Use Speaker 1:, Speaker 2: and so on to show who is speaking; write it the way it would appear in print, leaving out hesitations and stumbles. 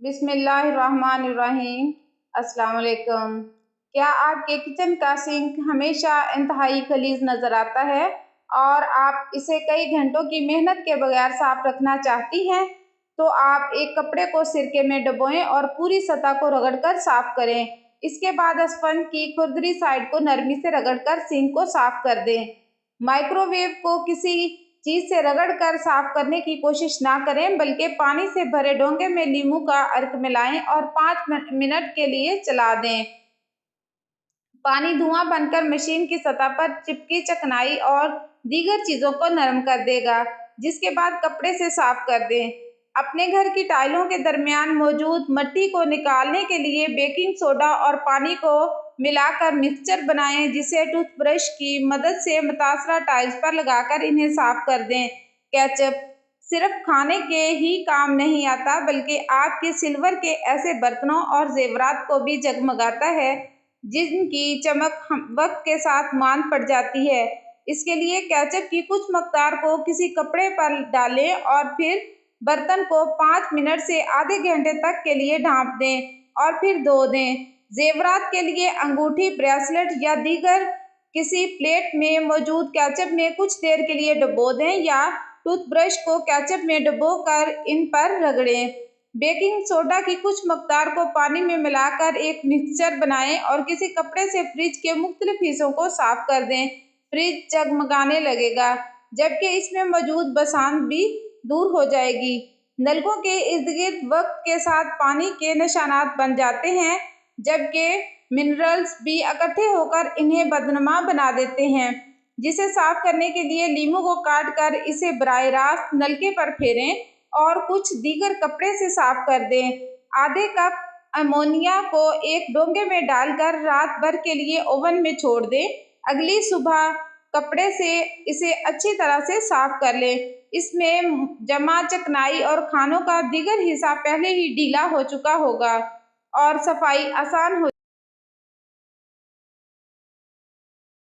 Speaker 1: बिस्मिल्लाहिर्रहमानिर्रहीम। अस्सलाम वालेकुम। क्या आपके किचन का सिंक हमेशा इंतहाई गलीज नज़र आता है और आप इसे कई घंटों की मेहनत के बगैर साफ रखना चाहती हैं? तो आप एक कपड़े को सिरके में डुबोएं और पूरी सतह को रगड़कर साफ करें। इसके बाद स्पंज की खुरदरी साइड को नरमी से रगड़कर सिंक को साफ कर दें। माइक्रोवेव को किसी चीज़ से रगड़कर साफ करने की कोशिश ना करें, बल्कि पानी से भरे डोंगे में नींबू का अर्क मिलाएं और 5 मिनट के लिए चला दें। पानी धुआं बनकर मशीन की सतह पर चिपकी चिकनाई और दीगर चीज़ों को नरम कर देगा, जिसके बाद कपड़े से साफ कर दें। अपने घर की टाइलों के दरमियान मौजूद मट्टी को निकालने के लिए बेकिंग सोडा और पानी को मिलाकर मिक्सचर बनाएं, जिसे टूथब्रश की मदद से मुतासरा टाइल्स पर लगाकर इन्हें साफ कर दें। केचप सिर्फ खाने के ही काम नहीं आता, बल्कि आपके सिल्वर के ऐसे बर्तनों और जेवरात को भी जगमगाता है जिनकी चमक वक्त के साथ मान पड़ जाती है। इसके लिए केचप की कुछ मकदार को किसी कपड़े पर डालें और फिर बर्तन को 5 मिनट से आधे घंटे तक के लिए ढाँप दें और फिर धो दें। जेवरात के लिए अंगूठी, ब्रेसलेट या दीगर किसी प्लेट में मौजूद केचप में कुछ देर के लिए डुबो दें या टूथब्रश को केचप में डुबोकर इन पर रगड़ें। बेकिंग सोडा की कुछ मकदार को पानी में मिलाकर एक मिक्सचर बनाएं और किसी कपड़े से फ्रिज के मुख्तलिफ हिस्सों को साफ कर दें। फ्रिज जगमगाने लगेगा, जबकि इसमें मौजूद बसात भी दूर हो जाएगी। नलकों के इर्द गिर्द वक्त के साथ पानी के निशानात बन जाते हैं, जबकि मिनरल्स भी इकट्ठे होकर इन्हें बदनुमा बना देते हैं, जिसे साफ करने के लिए लीमू को काट कर इसे बराह रास्त नलके पर फेरें और कुछ दीगर कपड़े से साफ कर दें। आधे कप अमोनिया को एक डोंगे में डालकर रात भर के लिए ओवन में छोड़ दें। अगली सुबह कपड़े से इसे अच्छी तरह से साफ कर लें। इसमें जमा चिकनाई और खानों का दीगर हिस्सा पहले ही ढीला हो चुका होगा और सफाई आसान हो